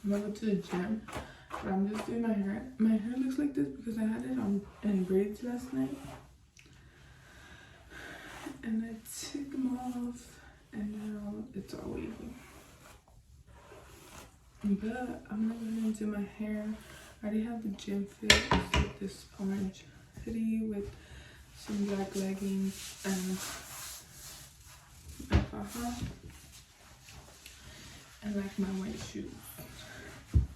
I'm gonna go to the gym, but I'm just doing my hair. My hair looks like this because I had it on in braids last night, and I took them off, and now it's all wavy. But I'm gonna go ahead and do my hair. I already have the gym fit. It's like this orange hoodie with some black leggings and a faja, and like my white shoes.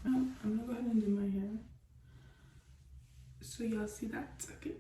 I'm gonna go ahead and do my hair so y'all see that, okay?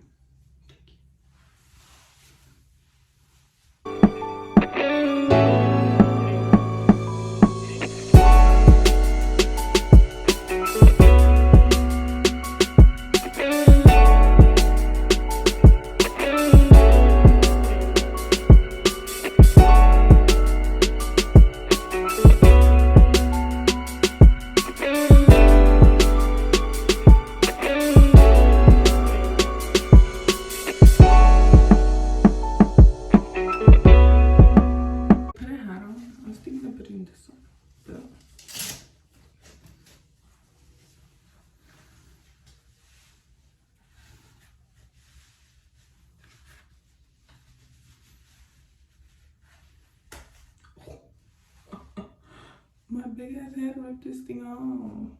My big ass head ripped this thing off.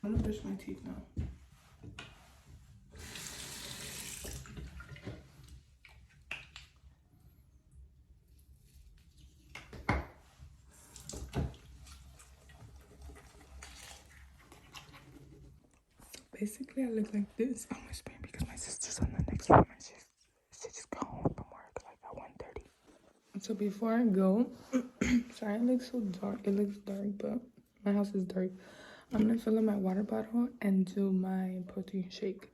I'm gonna brush my teeth now. Basically, I look like this. I'm whispering because my sister's on the next room and she just got home from work like at 1:30. So before I go, sorry it looks so dark. It looks dark, but my house is dark. I'm gonna fill up my water bottle and do my protein shake.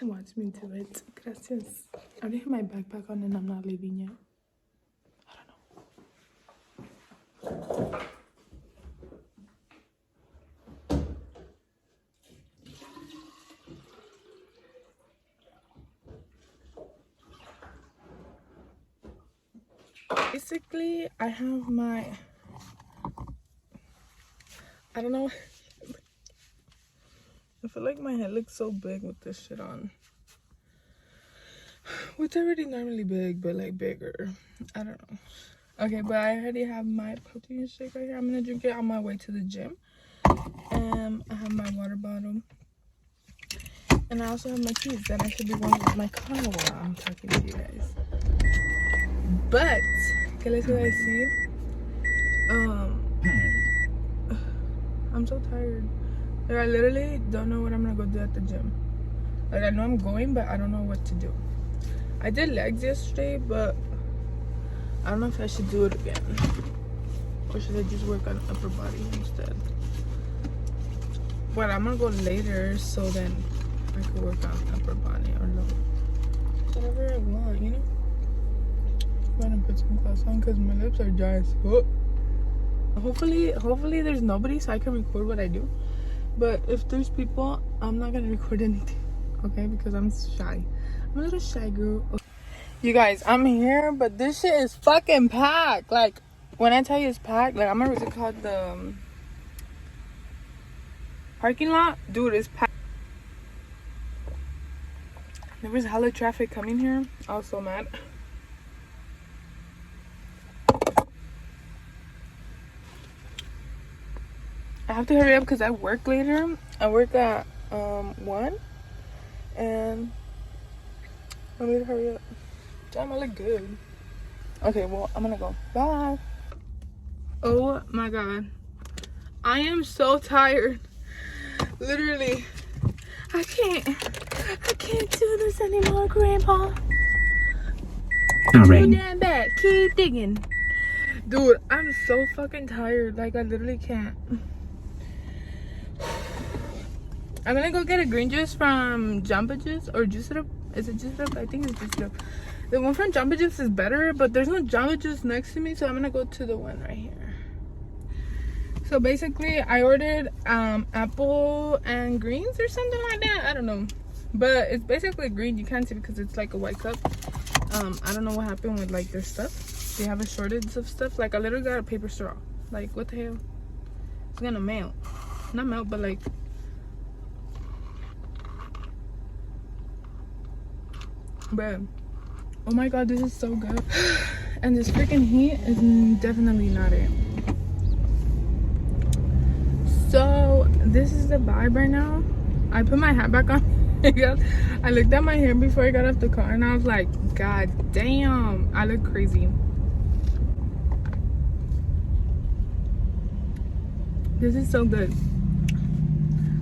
Watch me do it. Gracias. I already have my backpack on and I'm not leaving yet. I don't know. Basically, I have my, I don't know. I feel like my head looks so big with this shit on. Which already normally big, but like bigger. I don't know. Okay, but I already have my protein shake right here. I'm gonna drink it on my way to the gym. I have my water bottle. And I also have my keys that I should be going with my car while I'm talking to you guys. But, ¿qué les iba a decir? I'm so tired. Like, I literally don't know what I'm gonna go do at the gym. Like, I know I'm going, but I don't know what to do. I did legs yesterday, but I don't know if I should do it again. Or should I just work on upper body instead? But I'm gonna go later, so then I could work on upper body or no. Whatever I want, you know? I'm gonna put some gloss on because my lips are dry as fuck. Hopefully there's nobody so I can record what I do. But if there's people, I'm not gonna record anything, okay? Because I'm shy. I'm a little shy girl. Okay. You guys, I'm here, but this shit is fucking packed. Like, when I tell you it's packed, like, I'm gonna, what's it called, the parking lot? Dude, it's packed. There was hella traffic coming here. I was so mad. I have to hurry up because I work later. I work at 1, and I need to hurry up. Damn, I look good. Okay, well, I'm gonna go. Bye. Oh my god, I am so tired. Literally, I can't do this anymore, Grandpa. Too damn bad. Keep digging. Dude, I'm so fucking tired. Like, I literally can't. I'm gonna go get a green juice from Jamba Juice or Juice It Up. Is it Juice It Up? I think it's Juice It Up. The one from Jamba Juice is better, but there's no Jamba Juice next to me, so I'm gonna go to the one right here. So basically, I ordered apple and greens or something like that. I don't know, but it's basically green. You can't see because it's like a white cup. I don't know what happened with like their stuff. They have a shortage of stuff. Like, I literally got a paper straw. Like, what the hell? It's gonna melt. Not melt, but like. Bruh. Oh my god, this is so good. And this freaking heat is definitely not it. So this is the vibe right now. I put my hat back on because I looked at my hair before I got off the car and I was like, god damn, I look crazy. This is so good.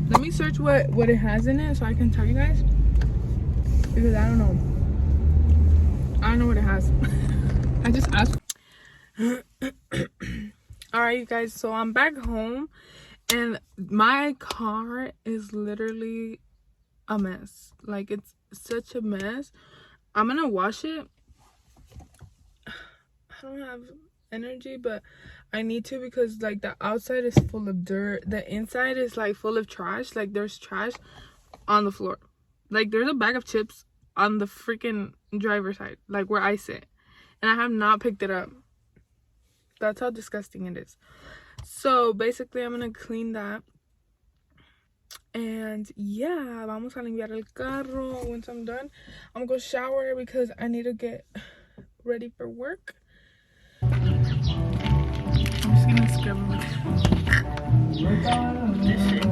Let me search what it has in it so I can tell you guys, because I don't know what it has. I just asked. All right, you guys, so I'm back home and my car is literally a mess. Like, it's such a mess. I'm gonna wash it. I don't have energy, but I need to, because like the outside is full of dirt, the inside is like full of trash. Like, there's trash on the floor. Like, there's a bag of chips on the freaking driver's side, like where I sit, and I have not picked it up. That's how disgusting it is. So basically I'm gonna clean that, and yeah, vamos a limpiar el carro. Once I'm done, I'm gonna go shower because I need to get ready for work. I'm just gonna scrub this shit.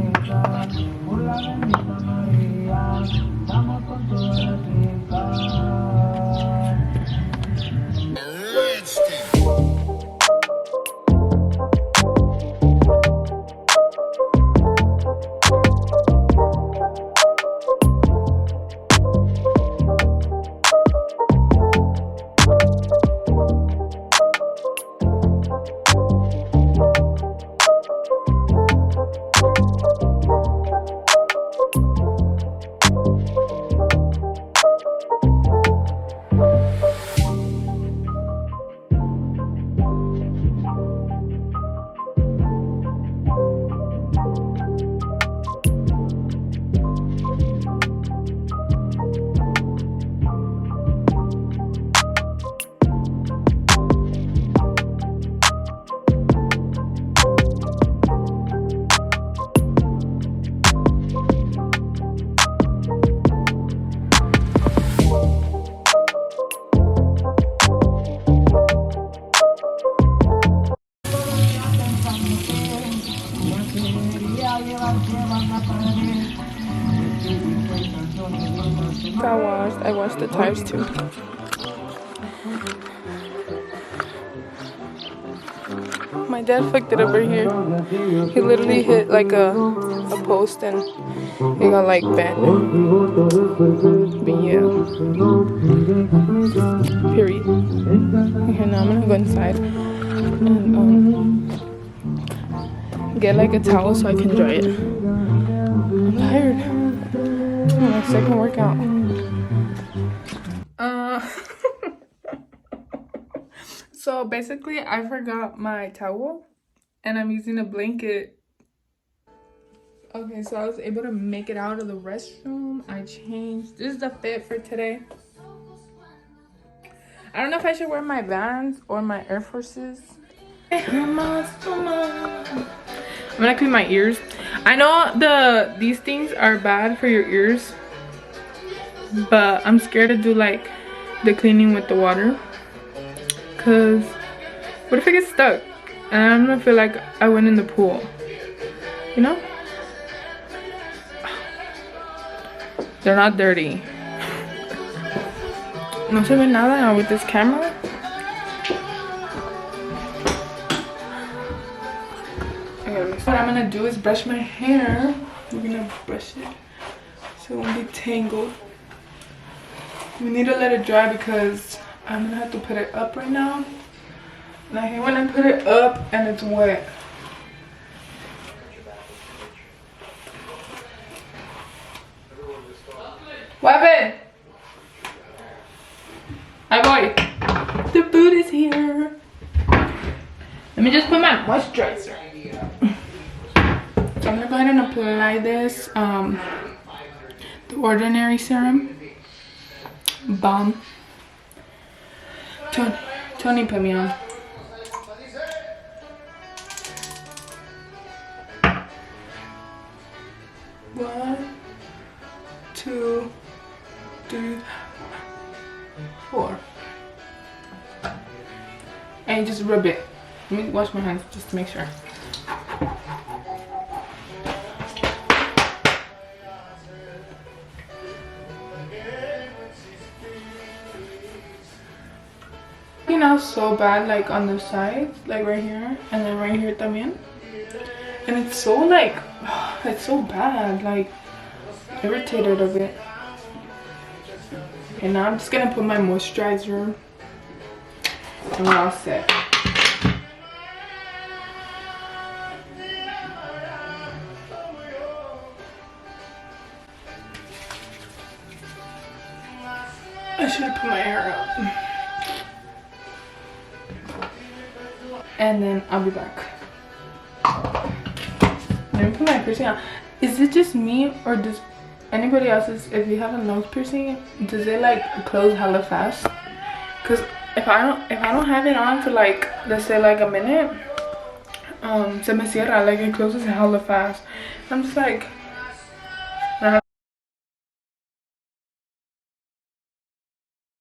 I washed the tires too. My dad fucked it over here. He literally hit like a post and it got like bent. But yeah. Period. Okay, now I'm gonna go inside and get like a towel so I can dry it. I'm tired. It's my second workout. So basically I forgot my towel and I'm using a blanket. Okay, so I was able to make it out of the restroom. I changed. This is the fit for today. I don't know if I should wear my Vans or my Air Forces. I'm gonna clean my ears. I know these things are bad for your ears, but I'm scared to do like the cleaning with the water, cause what if I get stuck and I'm gonna feel like I went in the pool, you know? They're not dirty. No se ve nada with this camera. Okay, what I'm gonna do is brush my hair. We're gonna brush it so it won't be tangled. We need to let it dry because I'm gonna have to put it up right now. And I hate when I put it up and it's wet. What happened? Hi boy. The food is here. Let me just put my moisturizer. So I'm gonna go ahead and apply this, the Ordinary serum. Bomb. Tony put me on. 2, 3, 4. And you just rub it. Let me wash my hands just to make sure. Out so bad, like on the sides, like right here, and then right here también. And it's so like, it's so bad, like irritated a bit. And now I'm just gonna put my moisturizer and we're all set. I should have put my hair up. And then I'll be back. Let me put my piercing on. Is it just me, or does anybody else's, if you have a nose piercing, does it like close hella fast? Because if I don't have it on for like, let's say like a minute, se me cierra, like it closes hella fast. I'm just like,